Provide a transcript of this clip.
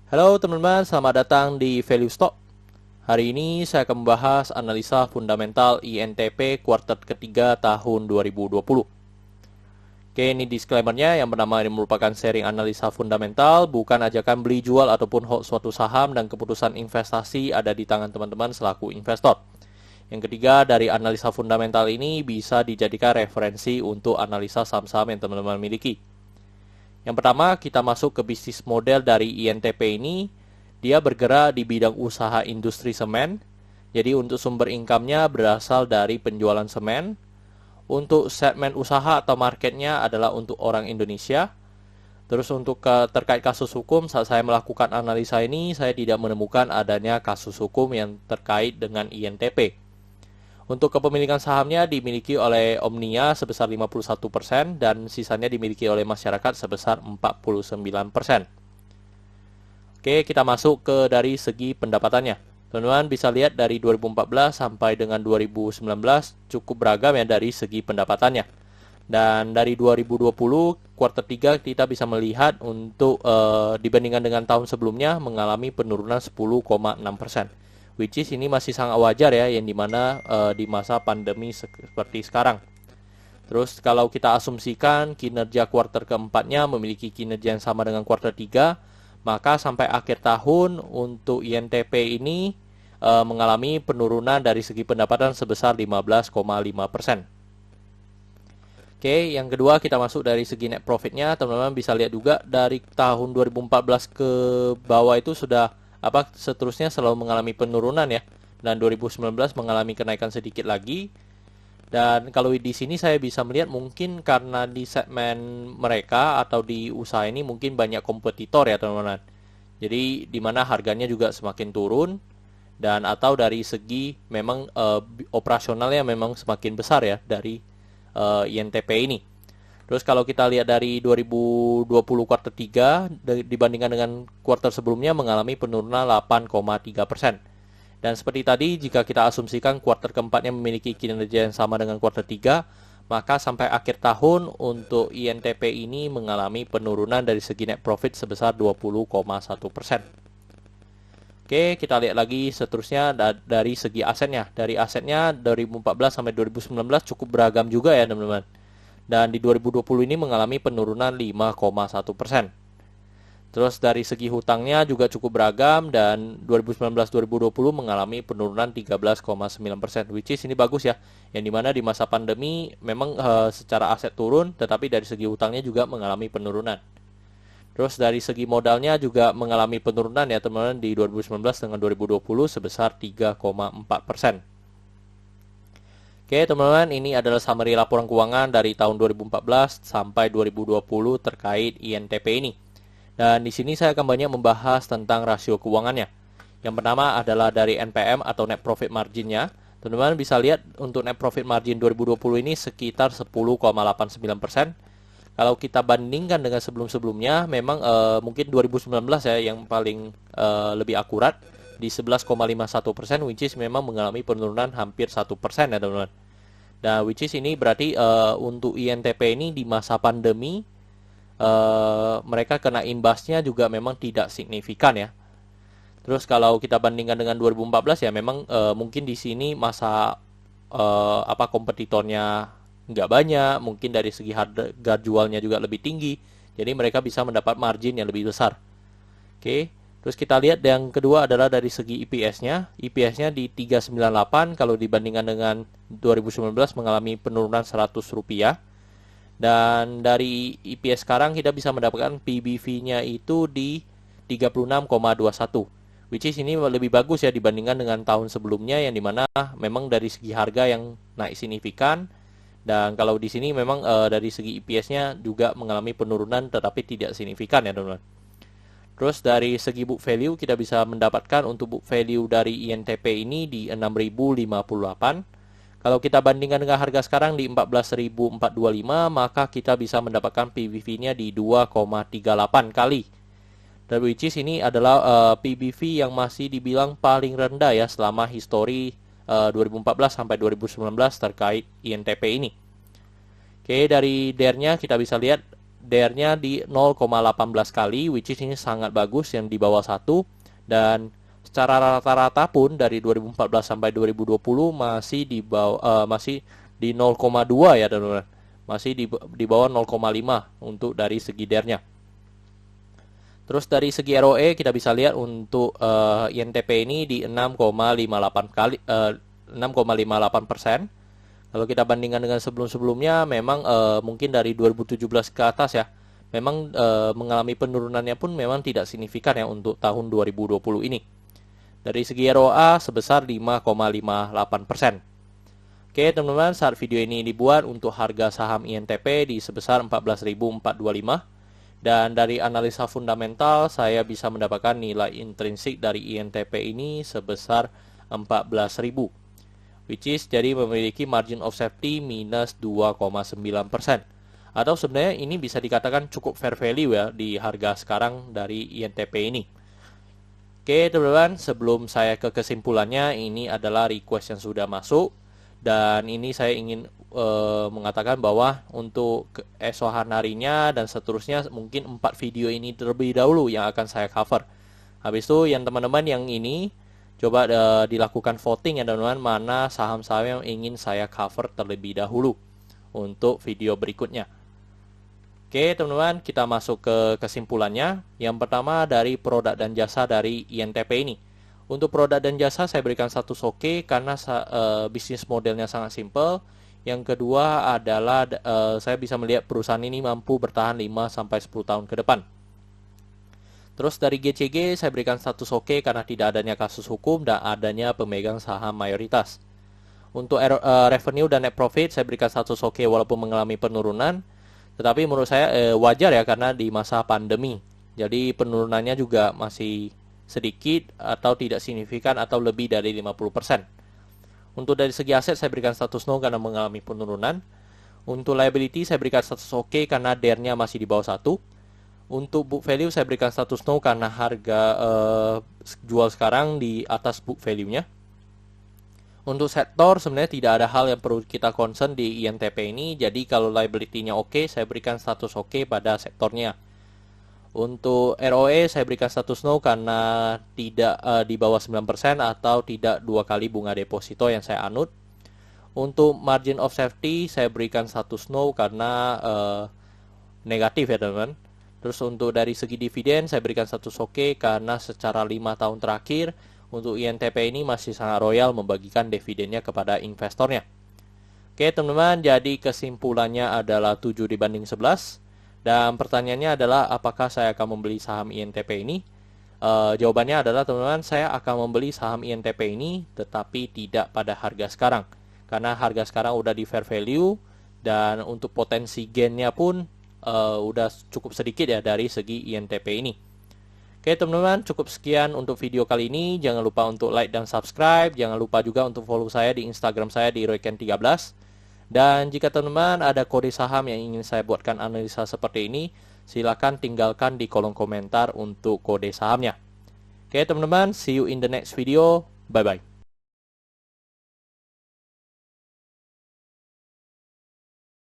Halo teman-teman, selamat datang di Value Stock. Hari ini saya akan membahas analisa fundamental INTP kuartal ketiga tahun 2020. Oke, ini disclaimer-nya. Yang pertama, ini merupakan sharing analisa fundamental, bukan ajakan beli jual ataupun hold suatu saham, dan keputusan investasi ada di tangan teman-teman selaku investor. Yang ketiga, dari analisa fundamental ini bisa dijadikan referensi untuk analisa saham-saham yang teman-teman miliki. Yang pertama, kita masuk ke bisnis model dari INTP ini. Dia bergerak di bidang usaha industri semen. Jadi untuk sumber income-nya berasal dari penjualan semen. Untuk segmen usaha atau marketnya adalah untuk orang Indonesia. Terus untuk terkait kasus hukum, saat saya melakukan analisa ini, saya tidak menemukan adanya kasus hukum yang terkait dengan INTP. Untuk kepemilikan sahamnya dimiliki oleh Omnia sebesar 51% dan sisanya dimiliki oleh masyarakat sebesar 49%. Oke, kita masuk ke dari segi pendapatannya. Teman-teman bisa lihat dari 2014 sampai dengan 2019 cukup beragam ya dari segi pendapatannya. Dan dari 2020 kuartal 3 kita bisa melihat untuk dibandingkan dengan tahun sebelumnya mengalami penurunan 10,6%. Which is ini masih sangat wajar ya, yang dimana di masa pandemi seperti sekarang. Terus kalau kita asumsikan kinerja kuartal keempatnya memiliki kinerja yang sama dengan kuartal 3, maka sampai akhir tahun untuk INTP ini mengalami penurunan dari segi pendapatan sebesar 15,5%. Oke, yang kedua kita masuk dari segi net profitnya. Teman-teman bisa lihat juga dari tahun 2014 ke bawah itu sudah seterusnya selalu mengalami penurunan ya, dan 2019 mengalami kenaikan sedikit lagi. Dan kalau di sini saya bisa melihat mungkin karena di segmen mereka atau di usaha ini mungkin banyak kompetitor ya teman-teman. Jadi di mana harganya juga semakin turun, dan atau dari segi memang operasionalnya memang semakin besar ya dari INTP ini. Terus kalau kita lihat dari 2020 kuartal 3 dibandingkan dengan kuartal sebelumnya mengalami penurunan 8,3%. Dan seperti tadi, jika kita asumsikan kuartal keempatnya memiliki kinerja yang sama dengan kuartal 3, maka sampai akhir tahun untuk INTP ini mengalami penurunan dari segi net profit sebesar 20,1%. Oke, kita lihat lagi seterusnya dari segi asetnya. Dari asetnya 2014 sampai 2019 cukup beragam juga ya teman-teman. Dan di 2020 ini mengalami penurunan 5,1%. Terus dari segi hutangnya juga cukup beragam, dan 2019-2020 mengalami penurunan 13,9%, which is ini bagus ya. Yang dimana di masa pandemi memang secara aset turun, tetapi dari segi hutangnya juga mengalami penurunan. Terus dari segi modalnya juga mengalami penurunan ya teman-teman di 2019 dengan 2020 sebesar 3,4%. Oke teman-teman, ini adalah summary laporan keuangan dari tahun 2014 sampai 2020 terkait INTP ini. Dan di sini saya akan banyak membahas tentang rasio keuangannya. Yang pertama adalah dari NPM atau net profit marginnya. Teman-teman bisa lihat untuk net profit margin 2020 ini sekitar 10,89%. Kalau kita bandingkan dengan sebelum-sebelumnya, memang mungkin 2019 ya yang paling lebih akurat di 11,51%, which is memang mengalami penurunan hampir 1% ya teman-teman. Nah, which is ini berarti untuk INTP ini di masa pandemi mereka kena imbasnya juga memang tidak signifikan ya. Terus kalau kita bandingkan dengan 2014 ya memang mungkin di sini masa kompetitornya nggak banyak, mungkin dari segi harga jualnya juga lebih tinggi, jadi mereka bisa mendapat margin yang lebih besar. Oke. Terus kita lihat yang kedua adalah dari segi EPS-nya. EPS-nya di 398, kalau dibandingkan dengan 2019 mengalami penurunan Rp100. Dan dari EPS sekarang kita bisa mendapatkan PBV-nya itu di 36,21. Which is ini lebih bagus ya dibandingkan dengan tahun sebelumnya yang dimana memang dari segi harga yang naik signifikan. Dan kalau di sini memang dari segi EPS-nya juga mengalami penurunan tetapi tidak signifikan ya teman-teman. Terus dari segi book value kita bisa mendapatkan untuk book value dari INTP ini di 6.058. Kalau kita bandingkan dengan harga sekarang di 14.425, maka kita bisa mendapatkan PBV-nya di 2,38 kali. Dan which is ini adalah PBV yang masih dibilang paling rendah ya selama histori 2014 sampai 2019 terkait INTP ini. Oke, dari DER-nya kita bisa lihat DER-nya di 0,18 kali, which is ini sangat bagus, yang di bawah 1. Dan secara rata-rata pun dari 2014 sampai 2020 masih di bawah masih di 0,2 ya teman-teman. Masih di bawah 0,5 untuk dari segi DER-nya. Terus dari segi ROE kita bisa lihat untuk INTP ini di 6,58 kali 6,58%. Kalau kita bandingkan dengan sebelum-sebelumnya, memang mungkin dari 2017 ke atas ya, memang mengalami penurunannya pun memang tidak signifikan ya untuk tahun 2020 ini. Dari segi ROA sebesar 5,58%. Oke teman-teman, saat video ini dibuat untuk harga saham INTP di sebesar 14.425. Dan dari analisa fundamental saya bisa mendapatkan nilai intrinsik dari INTP ini sebesar 14.000, which is jadi memiliki margin of safety minus 2,9%. Atau sebenarnya ini bisa dikatakan cukup fair value ya di harga sekarang dari INTP ini. Oke teman-teman, sebelum saya ke kesimpulannya, ini adalah request yang sudah masuk. Dan ini saya ingin mengatakan bahwa untuk keesokan harinya dan seterusnya mungkin 4 video ini terlebih dahulu yang akan saya cover. Habis itu yang teman-teman yang ini coba dilakukan voting ya teman-teman, mana saham-saham yang ingin saya cover terlebih dahulu untuk video berikutnya. Oke teman-teman, kita masuk ke kesimpulannya. Yang pertama dari produk dan jasa dari INTP ini. Untuk produk dan jasa saya berikan status oke karena bisnis modelnya sangat simple. Yang kedua adalah saya bisa melihat perusahaan ini mampu bertahan 5-10 tahun ke depan. Terus dari GCG saya berikan status oke karena tidak adanya kasus hukum dan adanya pemegang saham mayoritas. Untuk revenue dan net profit saya berikan status oke walaupun mengalami penurunan. Tetapi menurut saya wajar ya karena di masa pandemi. Jadi penurunannya juga masih sedikit atau tidak signifikan atau lebih dari 50%. Untuk dari segi aset saya berikan status no karena mengalami penurunan. Untuk liability saya berikan status oke karena DER-nya masih di bawah 1. Untuk book value saya berikan status no karena harga jual sekarang di atas book value-nya. Untuk sektor sebenarnya tidak ada hal yang perlu kita concern di INTP ini. Jadi kalau liability-nya oke, saya berikan status oke pada sektornya. Untuk ROE saya berikan status no karena tidak di bawah 9% atau tidak 2 kali bunga deposito yang saya anut. Untuk margin of safety saya berikan status no karena negatif ya teman-teman. Terus untuk dari segi dividen saya berikan status oke karena secara 5 tahun terakhir untuk INTP ini masih sangat royal membagikan dividennya kepada investornya. Oke teman-teman, jadi kesimpulannya adalah 7 dibanding 11. Dan pertanyaannya adalah apakah saya akan membeli saham INTP ini? Jawabannya adalah teman-teman, saya akan membeli saham INTP ini tetapi tidak pada harga sekarang. Karena harga sekarang udah di fair value dan untuk potensi gainnya pun udah cukup sedikit ya dari segi INTP ini. Oke teman-teman, cukup sekian untuk video kali ini. Jangan lupa untuk like dan subscribe. Jangan lupa juga untuk follow saya di Instagram saya di royken13. Dan jika teman-teman ada kode saham yang ingin saya buatkan analisa seperti ini, silakan tinggalkan di kolom komentar untuk kode sahamnya. Oke teman-teman, see you in the next video. Bye-bye.